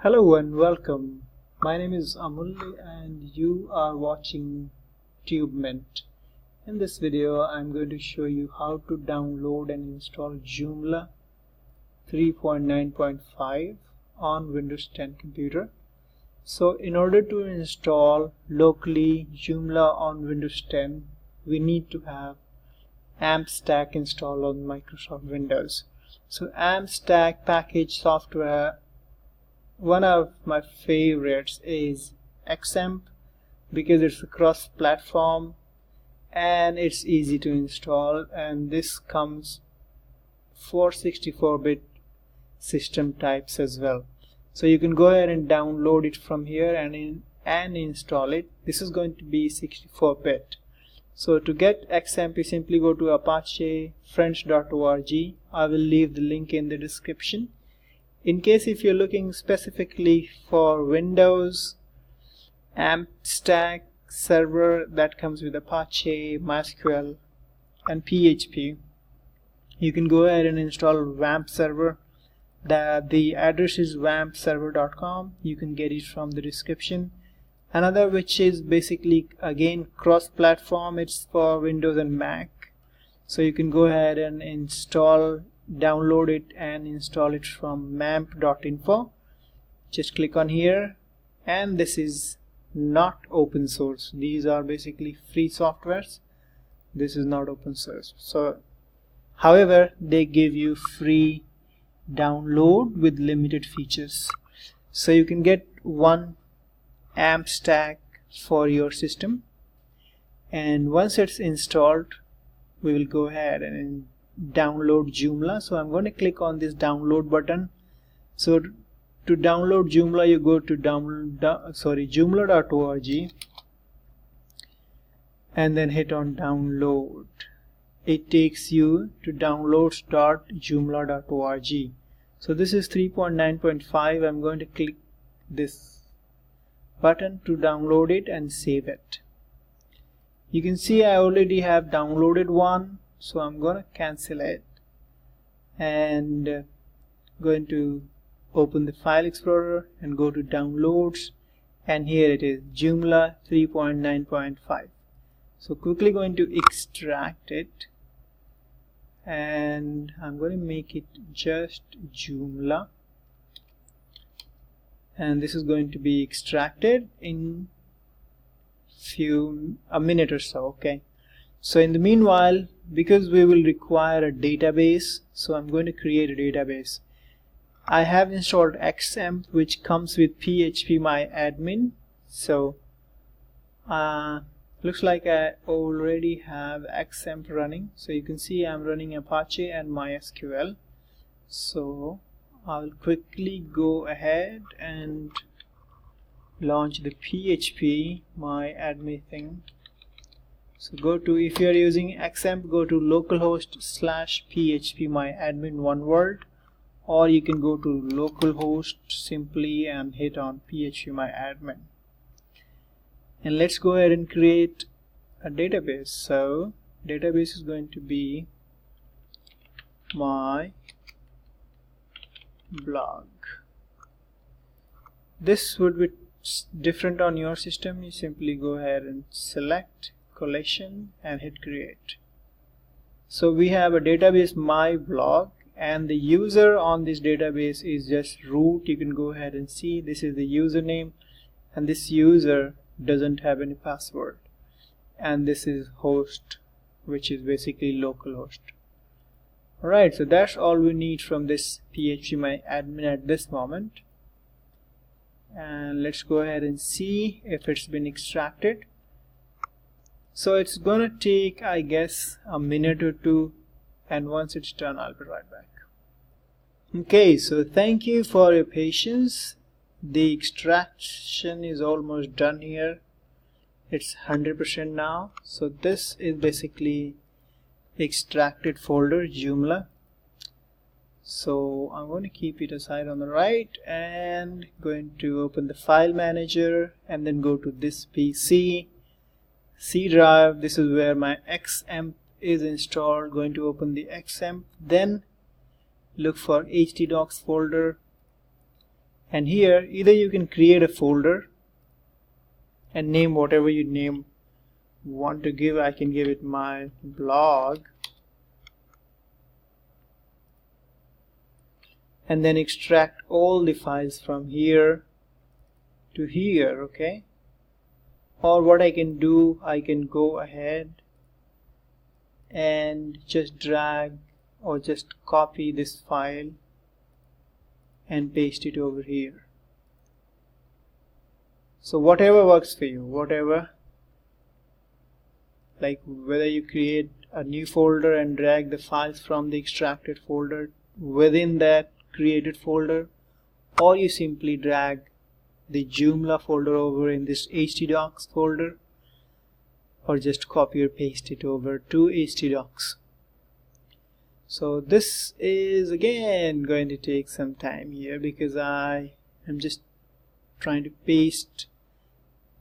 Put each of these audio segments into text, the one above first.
Hello and welcome. My name is Amulli and you are watching TubeMint. In this video I'm going to show you how to download and install Joomla 3.9.5 on Windows 10 computer. So in order to install locally Joomla on Windows 10, we need to have AmpStack installed on Microsoft Windows. So AmpStack package software, one of my favorites is XAMPP because it's a cross-platform and it's easy to install, and this comes for 64-bit system types as well. So you can go ahead and download it from here and install it. This is going to be 64-bit. So to get XAMPP, you simply go to apachefrench.org. I will leave the link in the description. In case if you're looking specifically for Windows, AmpStack server that comes with Apache, MySQL and PHP, you can go ahead and install WAMP server. The address is wampserver.com. You can get it from the description. Another which is basically again cross-platform, it's for Windows and Mac. So you can go ahead and download it and install it from mamp.info. Just click on here, and this is not open source. These are basically free softwares. This is not open source. So however, they give you free download with limited features. So you can get one AmpStack for your system, and once it's installed we will go ahead and download Joomla. So I'm going to click on this download button. So to download Joomla, you go to joomla.org and then hit on download. It takes you to downloads.joomla.org. So this is 3.9.5. I'm going to click this button to download it and save it. You can see I already have downloaded one, so I'm going to cancel it and going to open the file explorer and go to downloads, and here it is, Joomla 3.9.5. so quickly going to extract it, and I'm going to make it just Joomla, and this is going to be extracted in a minute or so. Okay, so in the meanwhile, because we will require a database, so I'm going to create a database. I have installed XAMPP, which comes with Php Myadmin. So looks like I already have XAMPP running. So you can see I'm running Apache and MySQL. So I'll quickly go ahead and launch the Php Myadmin thing. So go to, if you are using XAMPP, go to localhost/php myadmin, one word, or you can go to localhost simply and hit on php myadmin. And let's go ahead and create a database. So database is going to be my blog. This would be different on your system. You simply go ahead and select collection and hit create. So we have a database, my blog, and the user on this database is just root. You can go ahead and see this is the username, and this user doesn't have any password, and this is host, which is basically localhost. Alright, so that's all we need from this Php Myadmin at this moment, and let's go ahead and see if it's been extracted. So it's gonna take, I guess, a minute or two, and once it's done I'll be right back. Okay, so thank you for your patience. The extraction is almost done here. It's 100% now. So this is basically extracted folder Joomla. So I'm going to keep it aside on the right and going to open the file manager and then go to this PC, C drive. This is where my XAMPP is installed. Going to open the XAMPP, then look for htdocs folder And here either you can create a folder and name whatever you name want to give. I can give it my blog, and then extract all the files from here to here. Okay, or what I can do, I can go ahead and just drag or just copy this file and paste it over here. So whatever works for you, whatever, like whether you create a new folder and drag the files from the extracted folder within that created folder, or you simply drag the Joomla folder over in this htdocs folder, or just copy or paste it over to htdocs. So this is again going to take some time here because I am just trying to paste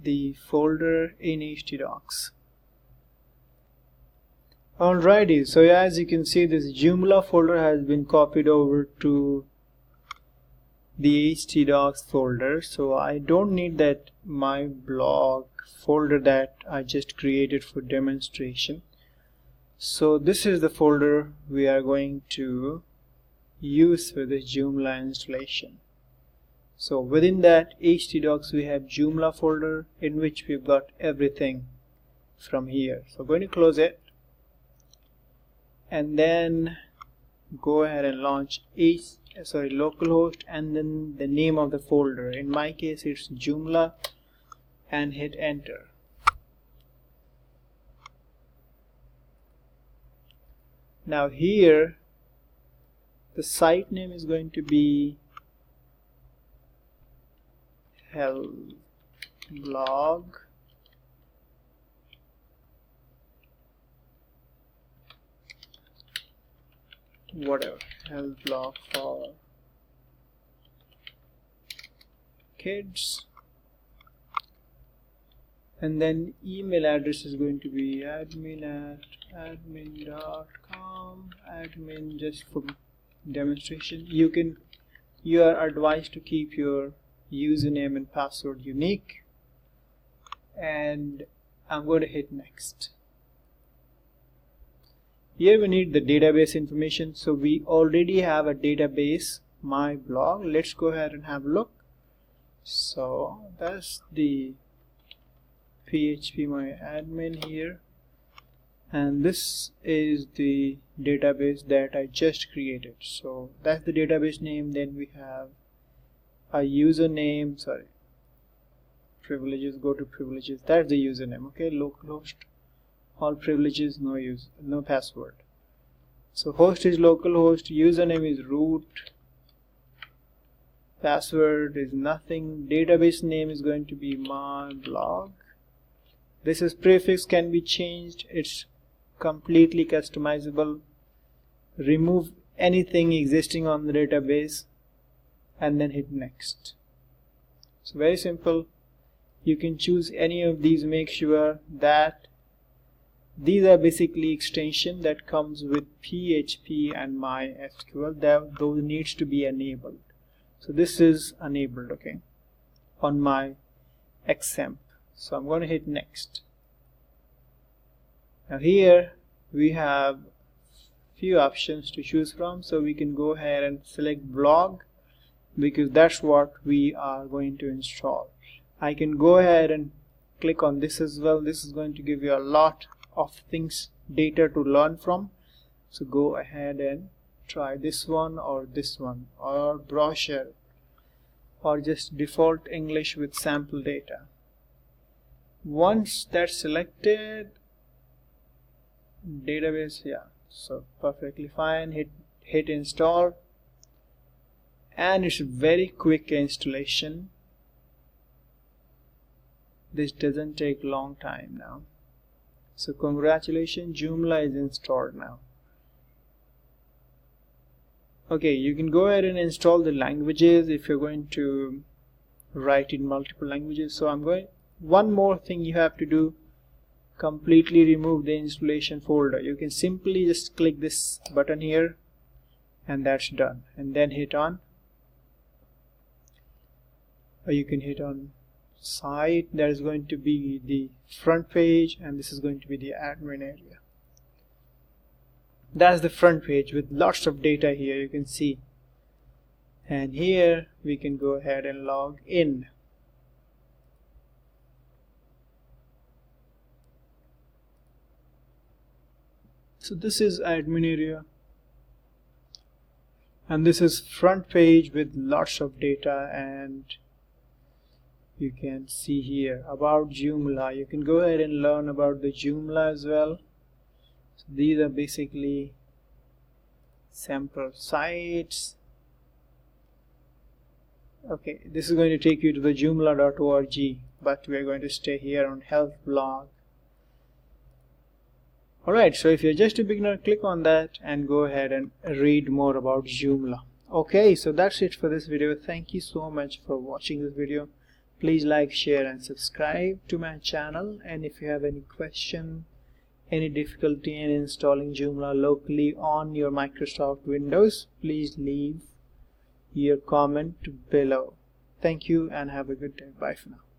the folder in htdocs. Alrighty, so as you can see, this Joomla folder has been copied over to the htdocs folder, so I don't need that my blog folder that I just created for demonstration. So this is the folder we are going to use for this Joomla installation. So within that htdocs we have Joomla folder in which we've got everything from here. So I'm going to close it and then go ahead and launch localhost and then the name of the folder. In my case it's Joomla, and hit enter. Now here the site name is going to be help blog whatever, help blog for kids, and then email address is going to be admin@admin.com, admin just for demonstration. You are advised to keep your username and password unique, and I'm going to hit next. Here we need the database information, so we already have a database, my blog. Let's go ahead and have a look. So that's the Php Myadmin here, and this is the database that I just created. So that's the database name. Then we have a username, privileges, go to privileges, that's the username. Okay, localhost, all privileges, no password. So host is localhost, username is root, password is nothing, database name is going to be my blog. This is prefix, can be changed, it's completely customizable. Remove anything existing on the database and then hit next. So very simple. You can choose any of these. Make sure that these are basically extension that comes with PHP and MySQL. Those needs to be enabled. So this is enabled, okay, on my XAMPP. So I'm going to hit next. Now here we have few options to choose from, so we can go ahead and select blog because that's what we are going to install. I can go ahead and click on this as well. This is going to give you a lot of things, data to learn from. So go ahead and try this one or brochure, or just default English with sample data. Once that's selected, database, yeah, so perfectly fine. Hit install, and it's very quick installation. This doesn't take long time now. So congratulations, Joomla is installed now. Okay, you can go ahead and install the languages if you're going to write in multiple languages. So one more thing you have to do, completely remove the installation folder. You can simply just click this button here and that's done, and then hit on. or you can hit on site. That is going to be the front page, and this is going to be the admin area. That's the front page with lots of data here, you can see. And here we can go ahead and log in. So this is admin area, and this is front page with lots of data, and you can see here about Joomla. You can go ahead and learn about the Joomla as well. So these are basically sample sites. Okay, this is going to take you to the joomla.org, but we are going to stay here on health blog. Alright, so if you're just a beginner, click on that and go ahead and read more about Joomla. Okay, so that's it for this video. Thank you so much for watching this video. Please like, share and subscribe to my channel. And if you have any question, any difficulty in installing Joomla locally on your Microsoft Windows, please leave your comment below. Thank you and have a good day. Bye for now.